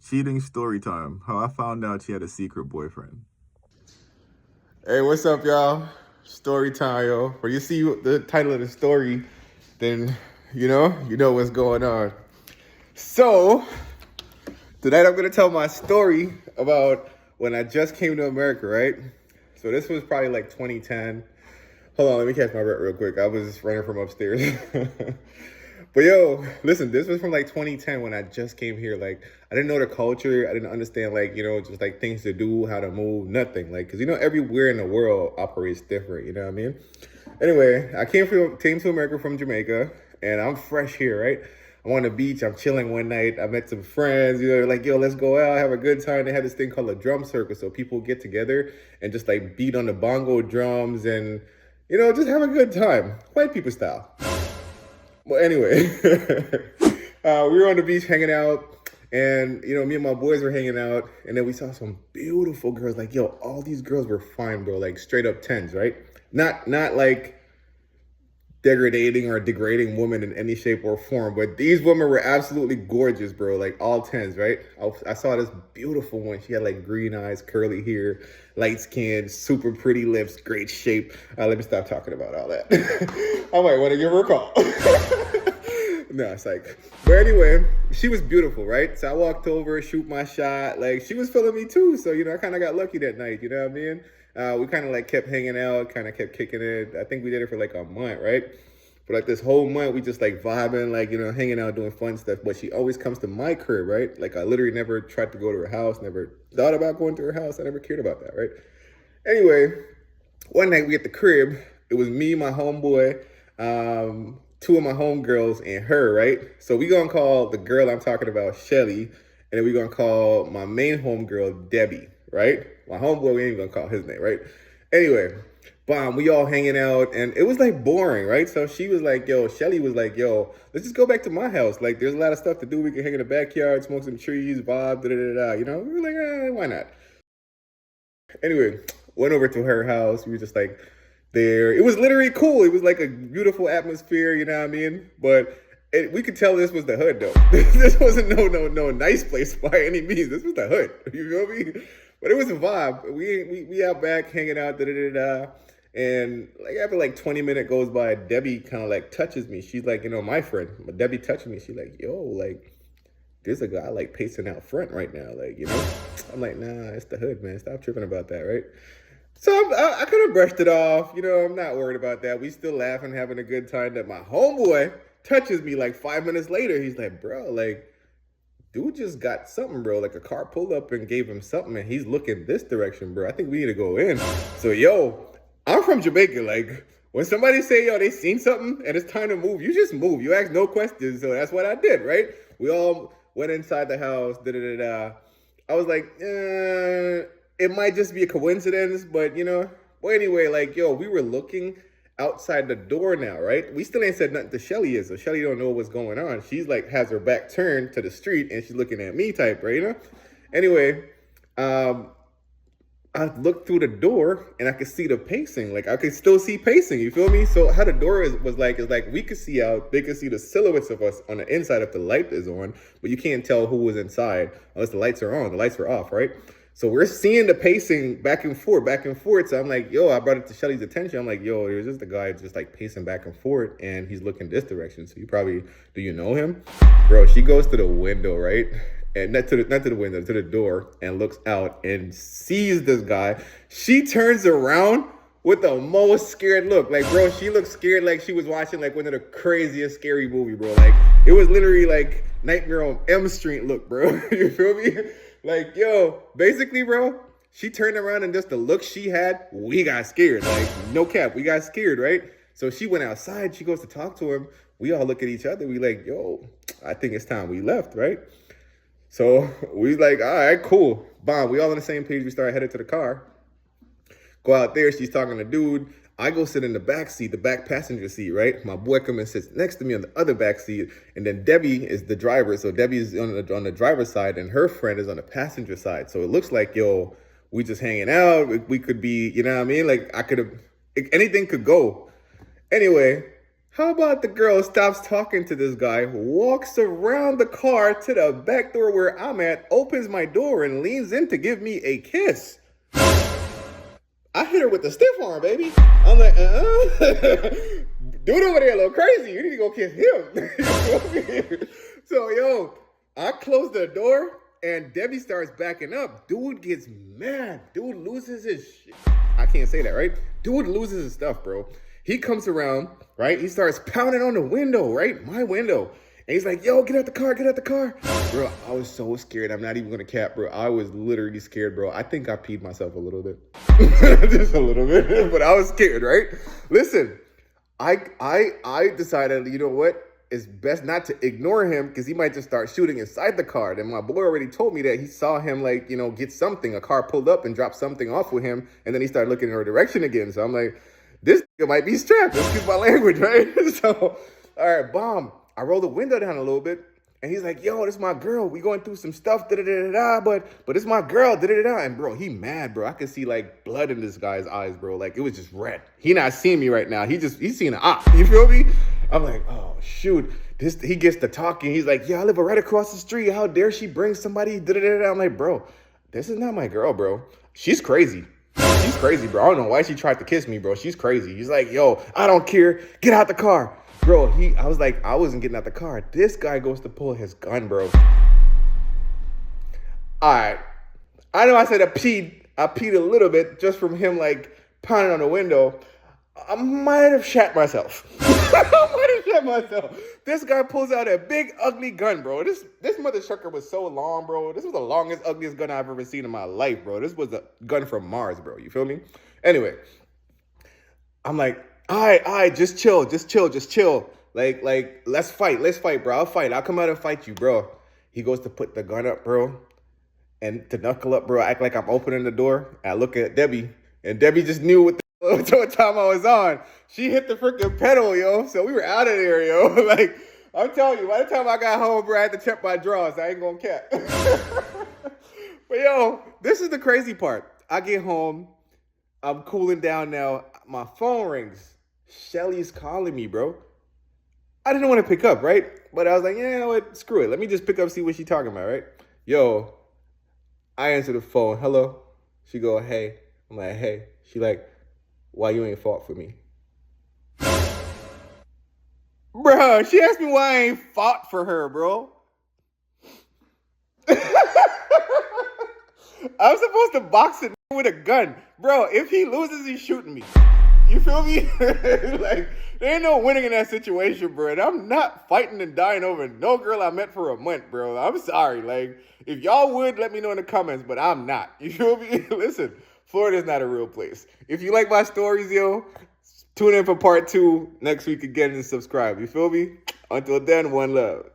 Cheating story time. How I found out she had a secret boyfriend. Hey, what's up, y'all? Story time, yo. When you see the title of the story, then you know what's going on. So tonight I'm gonna tell my story about when I just came to America, right? So this was probably like 2010. Hold on, let me catch my breath real quick. I was running from upstairs. But yo, listen, this was from like 2010 when I just came here. Like, I didn't know the culture. I didn't understand, like, just like things to do, how to move, nothing. Like, because, everywhere in the world operates different. You know what I mean? Anyway, I came to America from Jamaica, and I'm fresh here, right? I'm on the beach. I'm chilling one night. I met some friends. Like, yo, let's go out, have a good time. They had this thing called a drum circle, so people get together and just like beat on the bongo drums and just have a good time, white people style. Well, anyway, we were on the beach hanging out, and me and my boys were hanging out, and then we saw some beautiful girls. Like, yo, all these girls were fine, bro. Like straight up tens, right? Not like degrading women in any shape or form, but these women were absolutely gorgeous, bro. Like all tens, right? I saw this beautiful one. She had like green eyes, curly hair, light skin, super pretty lips, great shape. Let me stop talking about all that. I might want to give her a call. No, it's like, but anyway, she was beautiful, right? So I walked over, shoot my shot. Like, she was feeling me too. So, I kind of got lucky that night, you know what I mean? We kind of like kept hanging out, kind of kept kicking it. I think we did it for like a month, right? For like this whole month, we just like vibing, like, hanging out, doing fun stuff. But she always comes to my crib, right? Like, I literally never tried to go to her house, never thought about going to her house. I never cared about that, right? Anyway, one night we at the crib. It was me, my homeboy, two of my homegirls, and her, right? So we gonna call the girl I'm talking about Shelly, and then we gonna call my main homegirl Debbie, right? My homeboy, we ain't gonna call his name, right? Anyway, we all hanging out, and it was like boring, right? So she was like, yo, Shelly was like, yo, let's just go back to my house. Like, there's a lot of stuff to do. We can hang in the backyard, smoke some trees, vibe, da da da da. We were like, why not? Anyway, went over to her house. We were just like there. It was literally cool. It was like a beautiful atmosphere, you know what I mean? But we could tell this was the hood though. This wasn't no nice place by any means. This was the hood. You feel me? But it was a vibe. We out back hanging out, da da da da. And like after like 20 minutes goes by, Debbie kind of like touches me. She's like, my friend. But Debbie touched me. She's like, yo, like, there's a guy like pacing out front right now. Like, I'm like, nah, it's the hood, man. Stop tripping about that, right? So I kind of brushed it off. I'm not worried about that. We still laughing, having a good time. That my homeboy touches me like 5 minutes later. He's like, bro, like, dude just got something, bro. Like a car pulled up and gave him something, and he's looking this direction, bro. I think we need to go in. So, yo, I'm from Jamaica. Like, when somebody say, yo, they seen something and it's time to move, you just move. You ask no questions. So that's what I did, right? We all went inside the house, da da da da. I was like, it might just be a coincidence, but Well, anyway, like, yo, we were looking outside the door now, right? We still ain't said nothing to Shelly yet, so Shelly don't know what's going on. She's like has her back turned to the street and she's looking at me type, right? Anyway, I looked through the door and I could see the pacing. Like I could still see pacing. You feel me? So how the door was like is like we could see out. They could see the silhouettes of us on the inside if the light is on, but you can't tell who was inside unless the lights are on. The lights were off, right? So we're seeing the pacing back and forth, back and forth. So I'm like, yo, I brought it to Shelly's attention. I'm like, yo, there's just a guy just like pacing back and forth, and he's looking this direction. So do you know him, bro? She goes to the window, right? And not to the window, to the door, and looks out and sees this guy. She turns around with the most scared look. Like, bro, she looked scared like she was watching like one of the craziest scary movie, bro. Like, it was literally like Nightmare on Elm Street look, bro. You feel me? Like, yo, basically, bro, she turned around and just the look she had, we got scared. Like, no cap, we got scared, right? So she went outside. She goes to talk to him. We all look at each other. We like, yo, I think it's time we left, right? So we like, all right, cool. Bomb. We all on the same page. We start headed to the car. Go out there. She's talking to dude. I go sit in the back seat, the back passenger seat, right? My boy comes and sits next to me on the other back seat. And then Debbie is the driver. So Debbie's on the driver's side and her friend is on the passenger side. So it looks like, yo, we just hanging out. We could be, you know what I mean? Like anything could go. Anyway, How about the girl stops talking to this guy, walks around the car to the back door where I'm at, opens my door, and leans in to give me a kiss? I hit her with the stiff arm, baby. I'm like, dude over there a little crazy. You need to go kiss him. So, yo, I close the door and Debbie starts backing up. Dude gets mad. Dude loses his shit. I can't say that, right? Dude loses his stuff, bro. He comes around, right? He starts pounding on the window, right? My window. And he's like, yo, get out the car, get out the car. Bro, I was so scared. I'm not even gonna cap, bro. I was literally scared, bro. I think I peed myself a little bit. Just a little bit. But I was scared, right? Listen, I decided, you know what? It's best not to ignore him because he might just start shooting inside the car. And my boy already told me that he saw him, like, you know, get something. A car pulled up and dropped something off with him. And then he started looking in her direction again. So I'm like, this might be strapped. Excuse my language, right? So, all right, bomb. I roll the window down a little bit. And he's like, yo, this is my girl. We going through some stuff, da-da-da-da-da, but it's my girl, da-da-da-da. And, bro, he mad, bro. I could see, like, blood in this guy's eyes, bro. Like, it was just red. He not seeing me right now. He's seeing an op. You feel me? I'm like, oh, shoot. He gets to talking. He's like, yeah, I live right across the street. How dare she bring somebody, da-da-da-da. I'm like, bro, this is not my girl, bro. She's crazy. She's crazy, bro. I don't know why she tried to kiss me, bro. She's crazy. He's like, yo, I don't care. Get out the car. Bro, I was like, I wasn't getting out the car. This guy goes to pull his gun, bro. All right. I know I said I peed a little bit just from him, like, pounding on the window. I might have shat myself. This guy pulls out a big, ugly gun, bro. This mother sucker was so long, bro. This was the longest, ugliest gun I've ever seen in my life, bro. This was a gun from Mars, bro. You feel me? Anyway, I'm like, all right, just chill. Like, let's fight, bro. I'll fight. I'll come out and fight you, bro. He goes to put the gun up, bro, and to knuckle up, bro. Act like I'm opening the door. I look at Debbie, and Debbie just knew what time I was on. She hit the freaking pedal, yo. So we were out of there, yo. Like, I'm telling you, by the time I got home, bro, I had to check my drawers. I ain't gonna cap. But yo, this is the crazy part. I get home. I'm cooling down now. My phone rings. Shelly's calling me, bro. I didn't want to pick up, right? But I was like, yeah, you know what? Screw it. Let me just pick up, see what she's talking about, right? Yo, I answer the phone. Hello? She go, hey. I'm like, hey. She like, why you ain't fought for me? Bro, she asked me why I ain't fought for her, bro. I'm supposed to box it with a gun. Bro, if he loses, he's shooting me. You feel me? Like, there ain't no winning in that situation, bro. And I'm not fighting and dying over no girl I met for a month, bro. I'm sorry. Like, if y'all would, let me know in the comments, but I'm not. You feel me? Listen, Florida's not a real place. If you like my stories, yo, tune in for part 2 next week again and subscribe. You feel me? Until then, one love.